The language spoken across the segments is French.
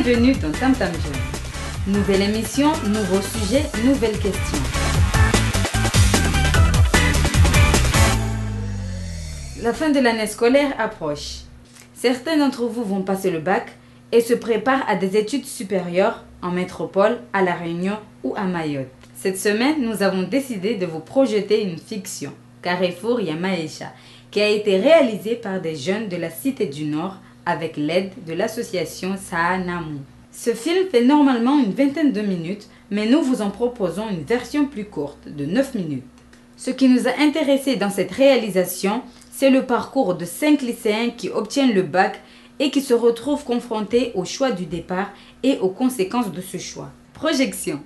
Bienvenue dans Tam Tam Jeune. Nouvelle émission, nouveau sujet, nouvelle question. La fin de l'année scolaire approche. Certains d'entre vous vont passer le bac et se préparent à des études supérieures en métropole, à La Réunion ou à Mayotte. Cette semaine, nous avons décidé de vous projeter une fiction, Carrefour Yamaisha, qui a été réalisée par des jeunes de la Cité du Nord avec l'aide de l'association Saanamu. Ce film fait normalement une vingtaine de minutes, mais nous vous en proposons une version plus courte, de 9 minutes. Ce qui nous a intéressé dans cette réalisation, c'est le parcours de 5 lycéens qui obtiennent le bac et qui se retrouvent confrontés au choix du départ et aux conséquences de ce choix. Projection.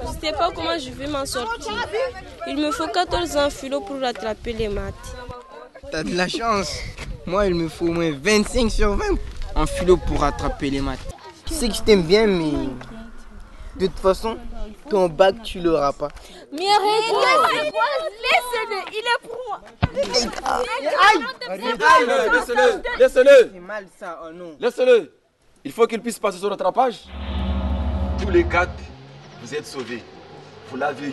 Je ne sais pas comment je vais m'en sortir. Il me faut 14 ans philo pour rattraper les maths. T'as de la chance. Moi, il me faut au moins 25 sur 20 en philo pour rattraper les maths. Tu sais que je t'aime bien, mais de toute façon, ton bac, tu l'auras pas. Mais arrête! Laisse-le, il est pour moi. Laissez-le. C'est mal ça, oh non. Laissez-le. Il faut qu'il puisse passer sur le rattrapage. Tous les 4, vous êtes sauvés. Vous l'avez eu.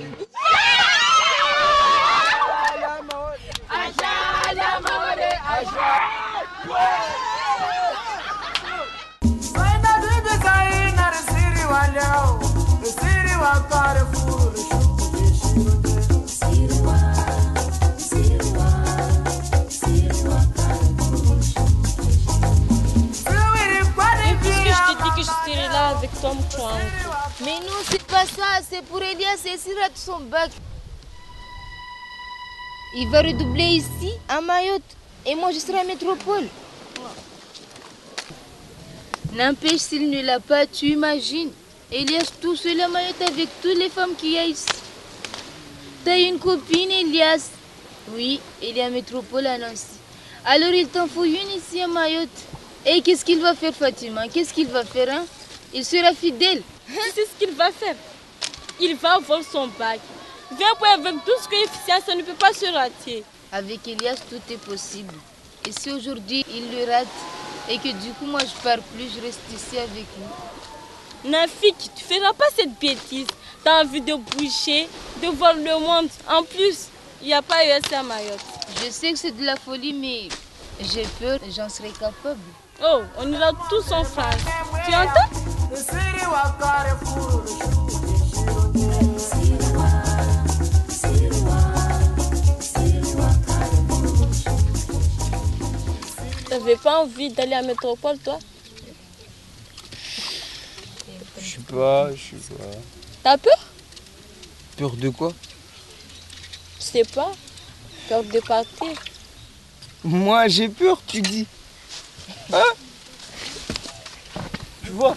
Que je serai là avec Tom Chouang. Mais non, c'est pas ça, c'est pour Elias et Sira de son bac. Il va redoubler ici, à Mayotte, et moi je serai à Métropole. N'empêche, s'il ne l'a pas, tu imagines. Elias tout seul à Mayotte avec toutes les femmes qu'il y a ici. T'as une copine, Elias? Oui, il est à Métropole à Nancy. Alors il t'en faut une ici à Mayotte. Et qu'est-ce qu'il va faire, Fatima? Qu'est-ce qu'il va faire, hein? Il sera fidèle. C'est ce qu'il va faire. Il va avoir son bac. 20 points avec tout ce qu'il fait, ça ne peut pas se rater. Avec Elias, tout est possible. Et si aujourd'hui il le rate et que du coup moi je pars plus, je reste ici avec lui. Nafik, tu ne feras pas cette bêtise. Tu as envie de bouger, de voir le monde. En plus, il n'y a pas ES à Mayotte. Je sais que c'est de la folie, mais j'ai peur, j'en serai capable. Oh, on ira tous en France. Tu entends? T'avais pas envie d'aller à Métropole, toi? Je sais pas. T'as peur? Peur de quoi? Je sais pas. Peur de partir. Moi, j'ai peur, tu dis. Hein? Tu vois,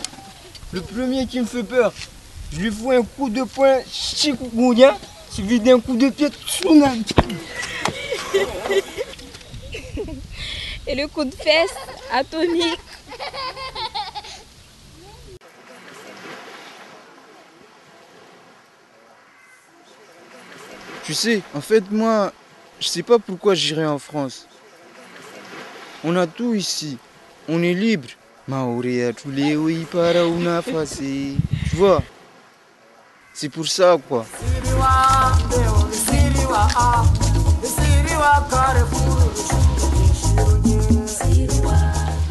le premier qui me fait peur, je lui fous un coup de poing chikungunya, suivi d'un coup de pied tsunami. Et le coup de fesse atomique. Tu sais, en fait, moi, je sais pas pourquoi j'irai en France. On a tout ici. On est libre. Tu vois? C'est pour ça, quoi.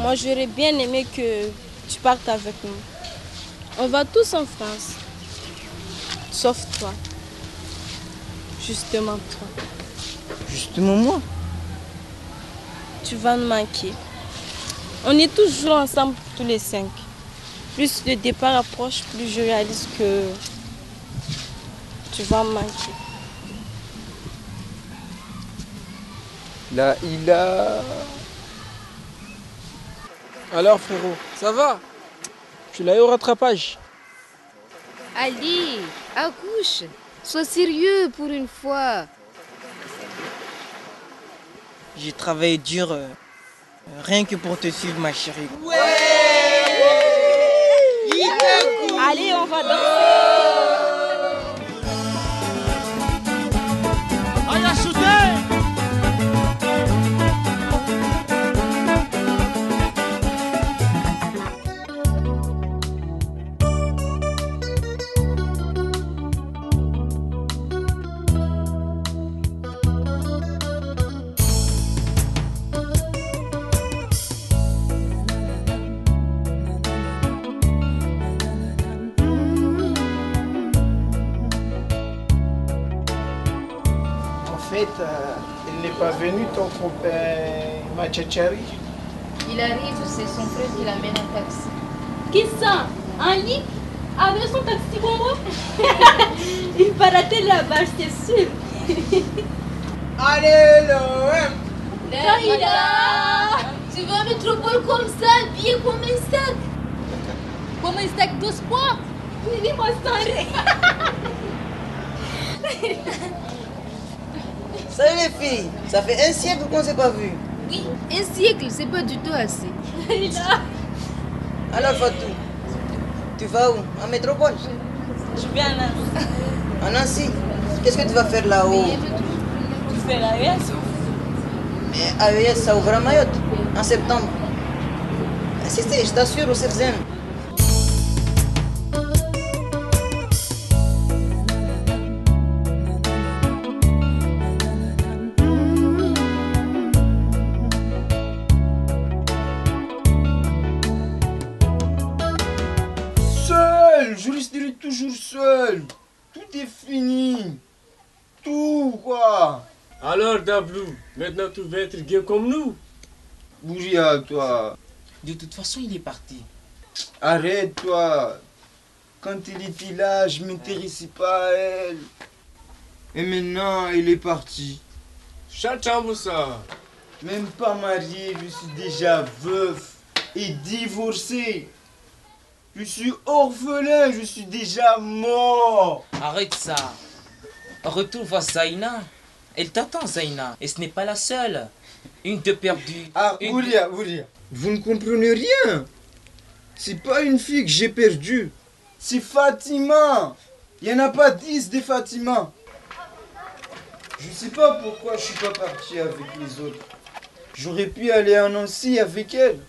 Moi, j'aurais bien aimé que tu partes avec nous. On va tous en France. Sauf toi. Justement toi. Justement moi? Tu vas me manquer. On est toujours ensemble tous les 5. Plus le départ approche, plus je réalise que tu vas me manquer. Là, il a... Alors frérot, ça va? Tu l'as eu au rattrapage? Allez, accouche. Sois sérieux pour une fois. J'ai travaillé dur rien que pour te suivre, ma chérie. Ouais. Allez, on va danser. En fait, il n'est pas venu ton copain Machachari. Il arrive, c'est son frère qui l'amène en taxi. Qui ça? Un lit? Avec son taxi Congo? Il va rater là-bas, c'est sûr. Allez, l'OM! Laïla, tu vas en métropole comme ça, habillé comme un sac. Comme un sac de sport. Dis-moi ça. Salut les filles, ça fait un siècle qu'on ne s'est pas vu. Oui, un siècle, c'est pas du tout assez. Alors Fatou, tu vas où? En métropole? Je vais à Nancy. En Nancy? Qu'est-ce que tu vas faire là-haut? Tu fais la US? Mais AES, ça ouvre à Mayotte, en septembre. Si, je t'assure, au Serzen. Seul, je resterai toujours seul. Tout est fini. Tout, quoi. Alors, Dablou, maintenant tu veux être gay comme nous? Bouria, toi. De toute façon, il est parti. Arrête, toi. Quand elle était là, je m'intéressais pas à elle. Et maintenant, elle est partie. Chacun ça. Même pas marié, je suis déjà veuf et divorcé. Je suis orphelin, je suis déjà mort. Arrête ça. Retrouve à Zaina. Elle t'attend, Zaina. Et ce n'est pas la seule. Une de perdue. Ah, Bouria, vous ne comprenez rien. C'est pas une fille que j'ai perdue. C'est Fatima. Il n'y en a pas 10 des Fatima. Je sais pas pourquoi je suis pas parti avec les autres. J'aurais pu aller à Nancy avec elle.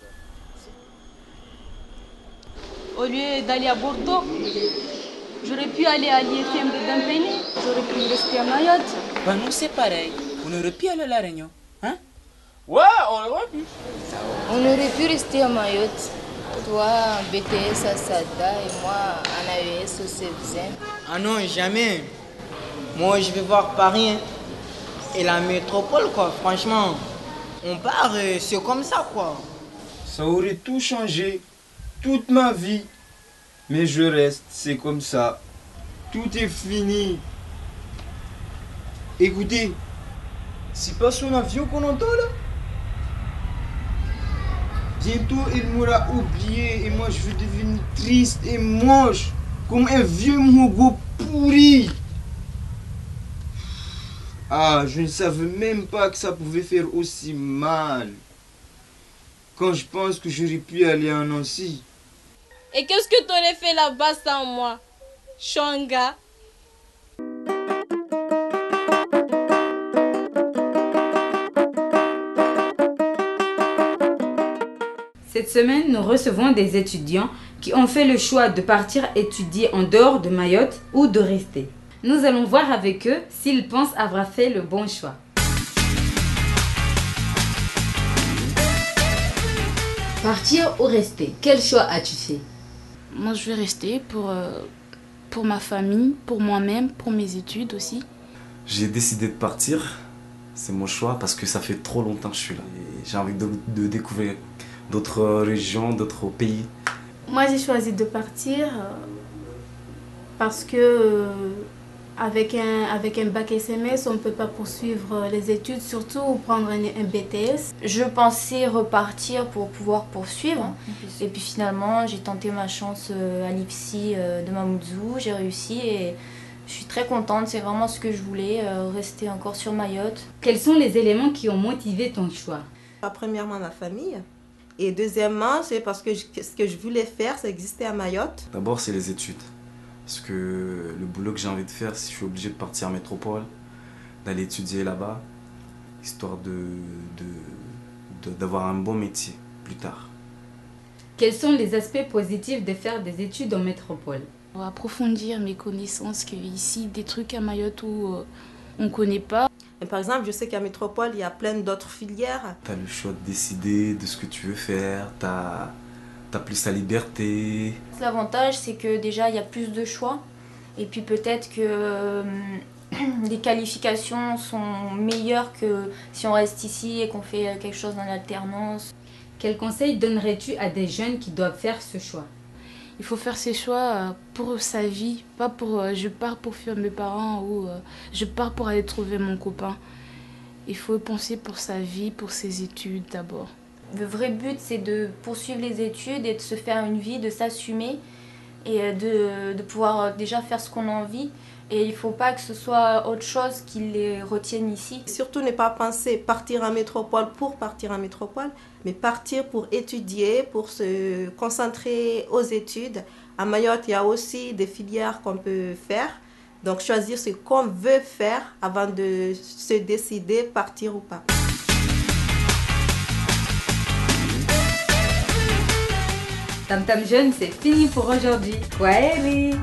Au lieu d'aller à Bordeaux, j'aurais pu aller à l'IFM de Dembélé. J'aurais pu rester à Mayotte. Bah nous c'est pareil. On aurait pu aller à La Réunion. Hein? Ouais, on aurait pu. On aurait pu rester à Mayotte. Toi en BTS à Sada et moi en AES au CFZM. Ah non, jamais. Moi, je vais voir Paris. Hein. Et la métropole, quoi. Franchement, on part, c'est comme ça, quoi. Ça aurait tout changé. Toute ma vie. Mais je reste, c'est comme ça. Tout est fini. Écoutez, c'est pas son avion qu'on entend là? Bientôt il m'aura oublié et moi je vais devenir triste et moche. Comme un vieux mogo pourri. Ah, je ne savais même pas que ça pouvait faire aussi mal. Quand je pense que j'aurais pu aller en Nancy. Et qu'est-ce que tu aurais fait là-bas sans moi, Changa? Cette semaine, nous recevons des étudiants qui ont fait le choix de partir étudier en dehors de Mayotte ou de rester. Nous allons voir avec eux s'ils pensent avoir fait le bon choix. Partir ou rester, quel choix as-tu fait? Moi, je vais rester pour ma famille, pour moi-même, pour mes études aussi. J'ai décidé de partir, c'est mon choix parce que ça fait trop longtemps que je suis là. Et j'ai envie de découvrir d'autres régions, d'autres pays. Moi, j'ai choisi de partir parce que avec un bac SMS, on ne peut pas poursuivre les études, surtout prendre un BTS. Je pensais repartir pour pouvoir poursuivre. Et puis finalement, j'ai tenté ma chance à l'IPSI de Mamoudzou. J'ai réussi et Je suis très contente, c'est vraiment ce que je voulais, rester encore sur Mayotte. Quels sont les éléments qui ont motivé ton choix? Premièrement, ma famille. Et deuxièmement, c'est parce que ce que je voulais faire, c'est exister à Mayotte. D'abord, c'est les études. Parce que le boulot que j'ai envie de faire, si je suis obligé de partir en métropole, d'aller étudier là-bas, histoire d'avoir un bon métier plus tard. Quels sont les aspects positifs de faire des études en métropole? Pour approfondir mes connaissances, qu'ici, des trucs à Mayotte où on ne connaît pas. Et par exemple, je sais qu'à Métropole, il y a plein d'autres filières. Tu as le choix de décider de ce que tu veux faire, tu as plus ta liberté. L'avantage, c'est que déjà, il y a plus de choix. Et puis peut-être que les qualifications sont meilleures que si on reste ici et qu'on fait quelque chose en alternance. Quel conseil donnerais-tu à des jeunes qui doivent faire ce choix? Il faut faire ses choix pour sa vie, pas pour je pars pour fuir mes parents ou je pars pour aller trouver mon copain. Il faut penser pour sa vie, pour ses études d'abord. Le vrai but, c'est de poursuivre les études et de se faire une vie, de s'assumer et de pouvoir déjà faire ce qu'on a envie. Et il ne faut pas que ce soit autre chose qui les retienne ici. Surtout ne pas penser partir en métropole pour partir en métropole, mais partir pour étudier, pour se concentrer aux études. À Mayotte, il y a aussi des filières qu'on peut faire. Donc choisir ce qu'on veut faire avant de se décider partir ou pas. Tam Tam Jeune, c'est fini pour aujourd'hui. Kwaheri!